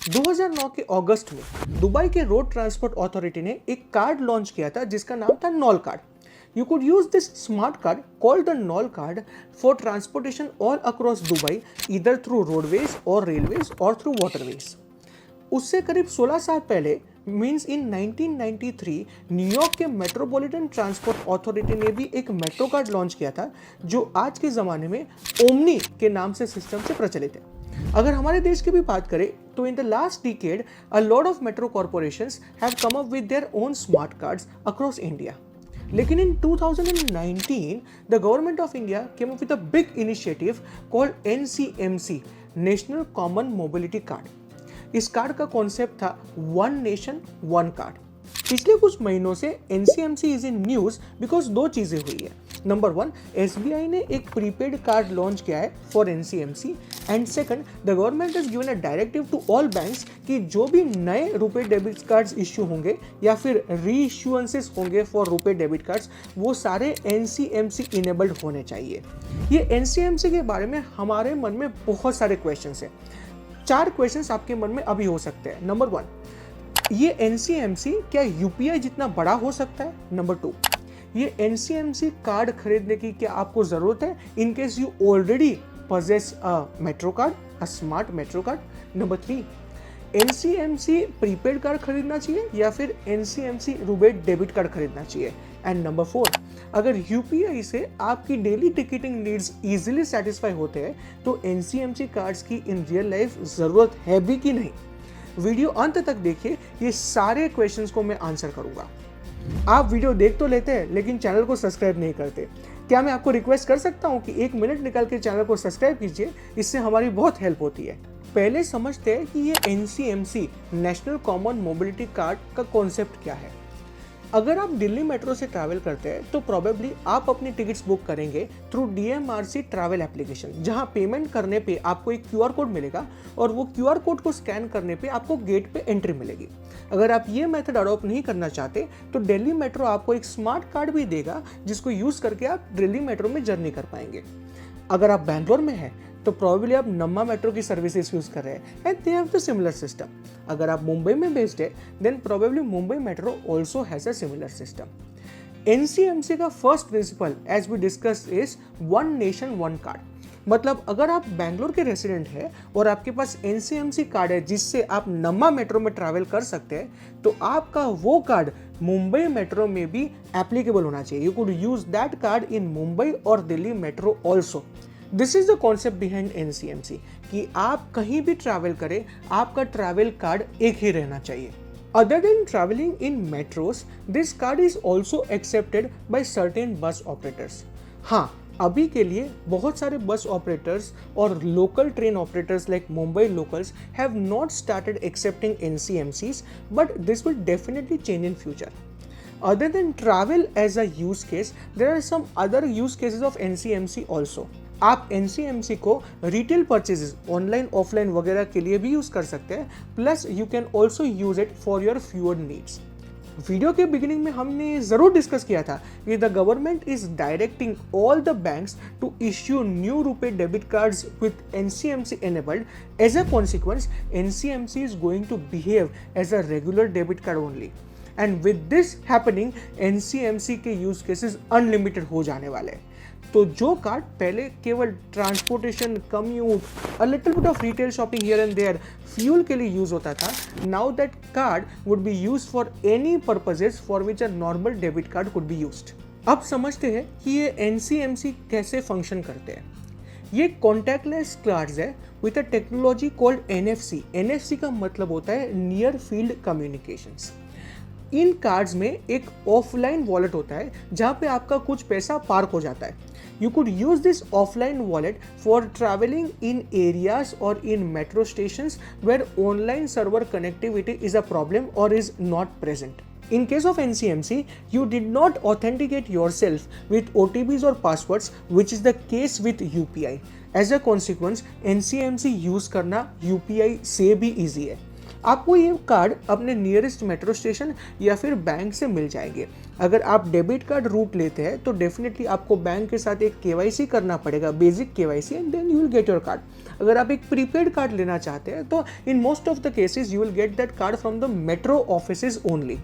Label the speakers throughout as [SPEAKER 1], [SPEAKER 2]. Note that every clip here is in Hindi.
[SPEAKER 1] 2009 के अगस्त में दुबई के रोड ट्रांसपोर्ट अथॉरिटी ने एक कार्ड लॉन्च किया था जिसका नाम था knoll card. You could use this smart card called the NOL card for transportation all across Dubai either through roadways or railways or through waterways. उससे करीब 16 साल पहले मीन्स इन 1993 न्यूयॉर्क के मेट्रोपॉलिटन ट्रांसपोर्ट अथॉरिटी ने भी एक मेट्रो कार्ड लॉन्च किया था जो आज के ज़माने में ओमनी के नाम से सिस्टम से प्रचलित है। अगर हमारे देश की भी बात करें तो in the last decade a lot of metro corporations have come up with their own smart cards across India. लेकिन in 2019, the government of India came up with a big initiative called NCMC, National Common Mobility Card. इस कार्ड का कॉन्सेप्ट था वन नेशन वन कार्ड। पिछले कुछ महीनों से NCMC is in news because दो चीजें हुई है। नंबर वन, SBI ने एक प्रीपेड कार्ड लॉन्च किया है for NCMC and second, the government has given a directive to all banks कि जो भी नए रुपे डेबिट कार्ड्स इश्यू होंगे या फिर री इश्यूएंसेस होंगे फॉर रुपे डेबिट कार्ड्स वो सारे NCMC इनेबल्ड होने चाहिए। ये NCMC के बारे में हमारे मन में बहुत सारे क्वेश्चंस हैं। 4 क्वेश्चंस आपके मन में अभी हो सकते हैं। नंबर 1, ये NCMC क्या UPI जितना बड़ा हो सकता है? नंबर 2, ये NCMC कार्ड खरीदने की क्या आपको जरूरत है in case you already possess a metro card, a smart metro card? Number 3, NCMC prepaid card खरीदना चाहिए या फिर NCMC रुपे डेबिट कार्ड खरीदना चाहिए? एंड नंबर 4, अगर UPI से आपकी daily ticketing needs easily satisfy होते हैं तो NCMC कार्ड्स की इन रियल लाइफ जरूरत है भी कि नहीं? वीडियो अंत तक देखिए, ये सारे क्वेश्चंस को मैं आंसर करूंगा। आप वीडियो देख तो लेते हैं लेकिन चैनल को सब्सक्राइब नहीं करते। क्या मैं आपको रिक्वेस्ट कर सकता हूं कि 1 मिनट निकाल के चैनल को सब्सक्राइब कीजिए, इससे हमारी बहुत हेल्प होती है। पहले समझते हैं कि ये NCMC national common mobility card का कॉन्सेप्ट क्या है। अगर आप दिल्ली मेट्रो से ट्रैवल करते हैं तो प्रोबेबली आप अपनी टिकट्स बुक करेंगे थ्रू DMRC ट्रैवल एप्लीकेशन, जहां पेमेंट करने पे आपको एक QR कोड मिलेगा और वो QR कोड को स्कैन करने पे आपको गेट पे एंट्री मिलेगी। अगर आप ये मेथड अडॉप्ट नहीं करना चाहते तो दिल्ली मेट्रो आपको एक स्मार्ट कार्ड भी देगा जिसको यूज करके आप दिल्ली मेट्रो में जर्नी कर पाएंगे। अगर आप बैंगलोर में हैं तो प्रोबेबली आप नम्मा मेट्रो की सर्विसेज यूज कर रहे हैं and they have the similar system. अगर आप मुंबई में बेस्ड है then probably Mumbai metro also has a similar system. NCMC का first principle as we discuss is one nation one card. मतलब अगर आप बैंगलोर के रेसिडेंट हैं और आपके पास NCMC कार्ड है जिससे आप नम्मा मेट्रो में ट्रैवल कर सकते हैं तो आपका वो कार्ड मुंबई मेट्रो में भी एप्लीकेबल होना चाहिए। You could use that card in Mumbai और Delhi metro also. This is the concept behind NCMC कि आप कहीं भी ट्रैवल करें आपका ट्रैवल कार्ड एक ही रहना चाहिए। Other than traveling in metros, this card is also accepted by certain bus operators. हाँ, अभी के लिए बहुत सारे बस ऑपरेटर्स और local train operators like Mumbai locals have not started accepting NCMCs, but this will definitely change in future. Other than travel as a use case, there are some other use cases of NCMC also. आप NCMC को रिटेल परचेजेस ऑनलाइन ऑफलाइन वगैरह के लिए भी यूज कर सकते हैं, plus you can also use it for your fuel needs. Video के बिगिनिंग में हमने जरूर डिस्कस किया था कि the government is directing all the banks to issue new RuPay debit cards with NCMC enabled. As a consequence, NCMC is going to behave as a regular debit card only. And with this happening, NCMC के यूज केसेस अनलिमिटेड हो जाने वाले हैं। तो जो कार्ड पहले केवल transportation, commute, a little bit of retail shopping here and there, fuel के लिए यूज होता था, now that card would be used for any purposes for which a normal debit card could be used. अब समझते हैं कि ये NCMC कैसे फंक्शन करते हैं। ये कॉन्टैक्टलेस कार्ड्स है with a technology called NFC। NFC का मतलब होता है नियर फील्ड कम्युनिकेशंस। इन कार्ड्स में एक ऑफलाइन वॉलेट होता है जहाँ पे आपका कुछ पैसा पार्क हो जाता है। You could use this offline wallet for traveling in areas or in metro stations where online server connectivity is a problem or is not present. In case of NCMC, you did not authenticate yourself with OTPs or passwords, which is the case with UPI. As a consequence, NCMC use करना UPI से भी easy है। आपको ये कार्ड अपने नियरेस्ट मेट्रो स्टेशन या फिर बैंक से मिल जाएंगे। अगर आप डेबिट कार्ड रूट लेते हैं तो डेफिनेटली आपको बैंक के साथ एक केवाईसी करना पड़ेगा, basic KYC, and then you will get your card. अगर आप एक प्रीपेड कार्ड लेना चाहते हैं तो in most of the cases you will get that card from the metro offices only.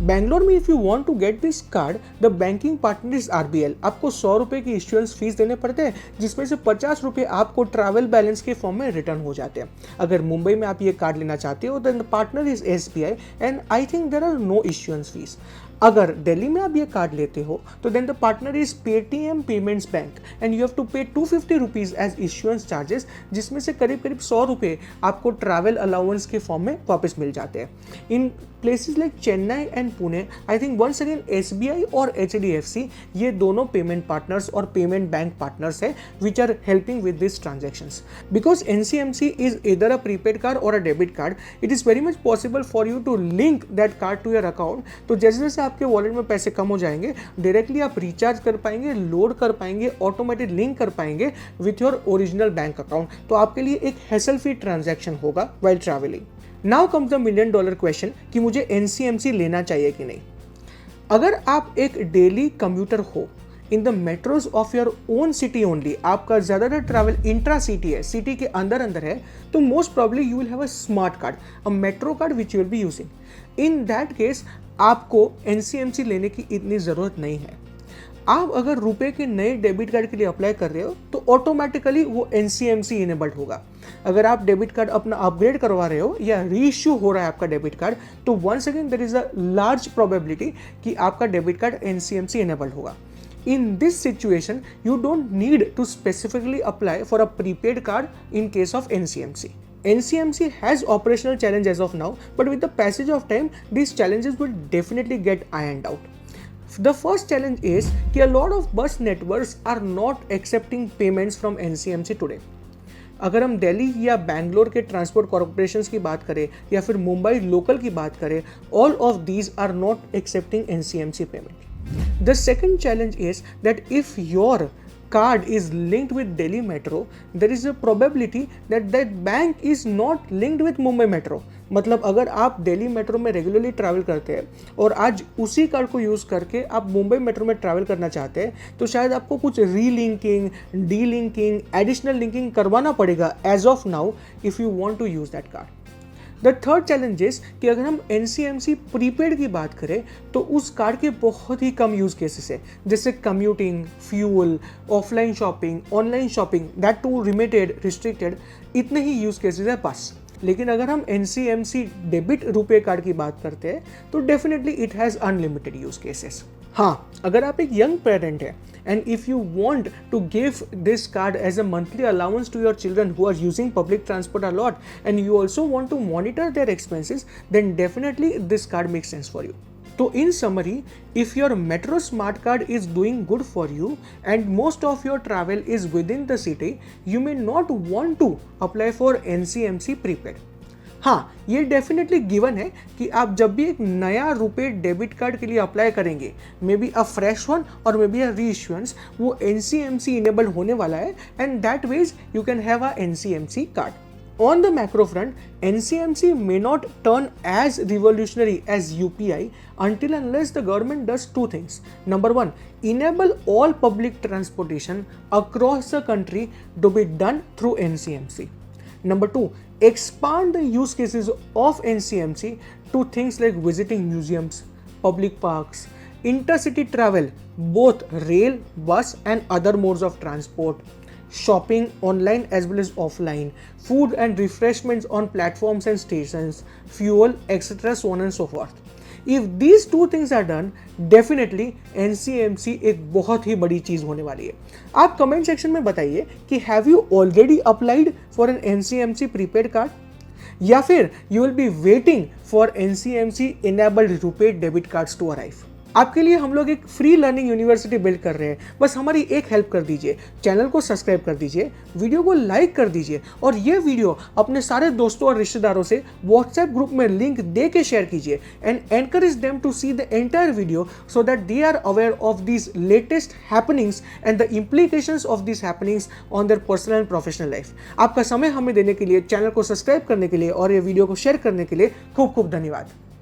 [SPEAKER 1] Bangalore में if you want to get this card, the banking partner is RBL. आपको 100 रुपए की इश्यूएंस फीस देने पड़ते हैं, जिसमें से 50 रुपए आपको ट्रैवल बैलेंस के फॉर्म में रिटर्न हो जाते हैं। अगर मुंबई में आप ये कार्ड लेना चाहते हो then the partner is SBI and I think there are no issuance fees. अगर दिल्ली में आप ये कार्ड लेते हो तो then the partner is Paytm payments bank and you have to pay 250 rupees as issuance charges, जिसमें से करीब करीब 100 रुपये आपको ट्रैवल अलाउंस के फॉर्म में वापस मिल जाते हैं। In places like Chennai and Pune, I think once again SBI और एचडीएफसी ये दोनों पेमेंट पार्टनर्स और पेमेंट बैंक पार्टनर्स है which are helping with this transactions. Because NCMC is इधर अ प्रीपेड कार्ड और a debit card, it is very much possible for you to link that card to your account. तो जैसे जैसे आपके वॉलेट में पैसे कम हो जाएंगे, डायरेक्टली आप रिचार्ज कर पाएंगे, लोड कर पाएंगे, ऑटोमेटिक लिंक कर पाएंगे with your original bank account. तो आपके लिए एक हैसल फ्री ट्रांजैक्शन होगा while travelling. Now comes the $1 million question कि मुझे एनसीएमसी लेना चाहिए कि नहीं। अगर आप एक डेली कम्यूटर हो in the metros of your own city only, आपका ज़्यादातर ट्रैवल इंट्रा सिटी है, सिटी के अंदर अंदर है, तो most probably you will have a smart card, a metro card which you will be using. In that case आपको एनसीएमसी लेने की इतनी ज़रूरत नहीं है। आप अगर रुपए के नए डेबिट कार्ड के लिए अप्लाई कर रहे हो तो ऑटोमेटिकली वो एनसीएमसी इनेबल्ड होगा। अगर आप डेबिट कार्ड अपना अपग्रेड करवा रहे हो या रीइश्यू हो रहा है आपका डेबिट कार्ड, तो once again there is a large probability कि आपका डेबिट कार्ड एनसीएमसी इनेबल्ड होगा। In this situation, you don't need to specifically apply for a prepaid card in case of NCMC. NCMC has operational challenges as of now, but with the passage of time, these challenges will definitely get ironed out. The first challenge is that a lot of bus networks are not accepting payments from NCMC today. अगर हम दिल्ली या बैंगलोर के ट्रांसपोर्ट कॉर्पोरेशंस की बात करें या फिर मुंबई लोकल की बात करें, all of these are not accepting NCMC payment. The second challenge is that if your card is linked with Delhi Metro, there is a probability that that bank is not linked with Mumbai Metro. मतलब अगर आप दिल्ली मेट्रो में रेगुलरली ट्रैवल करते हैं और आज उसी कार्ड को यूज़ करके आप मुंबई मेट्रो में ट्रैवल करना चाहते हैं, तो शायद आपको कुछ relinking, delinking, additional linking करवाना पड़ेगा as of now if you want to use that card. The third challenge is कि अगर हम एनसीएमसी प्रीपेड की बात करें तो उस कार्ड के बहुत ही कम यूज़ केसेस है, जैसे commuting, fuel, offline shopping, online shopping, that too limited, restricted, इतने ही यूज़ केसेस है बस। लेकिन अगर हम एनसीएमसी डेबिट रुपए कार्ड की बात करते हैं तो definitely it has unlimited use cases. हाँ, अगर आप एक यंग पेरेंट है and if you want to give this card as a monthly allowance to your children who are using public transport a lot and you also want to monitor their expenses, then definitely this card makes sense for you. So in summary, if your Metro Smart Card is doing good for you and most of your travel is within the city, you may not want to apply for NCMC prepaid. हाँ, ये डेफिनेटली गिवन है कि आप जब भी एक नया रुपए डेबिट कार्ड के लिए अप्लाई करेंगे, may be a fresh one और मे बी अ रीइश्यूएंस, वो एनसीएमसी इनेबल्ड होने वाला है and that ways you can have a NCMC card. On the macro front, NCMC may not turn as revolutionary as UPI until unless the government does two things. Number one, enable all public transportation across the country to be done through NCMC. Number two, expand the use cases of NCMC to things like visiting museums, public parks, intercity travel, both rail, bus and other modes of transport, shopping online as well as offline, food and refreshments on platforms and stations, fuel, etc., so on and so forth. If these two things are done, definitely NCMC एक बहुत ही बड़ी चीज़ होने वाली है. आप कमेंट सेक्शन में बताइए कि have you already applied for an NCMC prepaid card या फिर you will be waiting for NCMC enabled RuPay debit cards to arrive. आपके लिए हम लोग एक फ्री लर्निंग यूनिवर्सिटी बिल्ड कर रहे हैं, बस हमारी एक हेल्प कर दीजिए, चैनल को सब्सक्राइब कर दीजिए, वीडियो को लाइक कर दीजिए और ये वीडियो अपने सारे दोस्तों और रिश्तेदारों से व्हाट्सएप ग्रुप में लिंक दे के शेयर कीजिए and encourage them to see the entire video so that they are aware of these latest happenings and the implications of these happenings on their personal and professional life। आपका समय हमें देने के लिए, चैनल को सब्सक्राइब करने के लिए और ये वीडियो को शेयर करने के लिए खूब खूब धन्यवाद।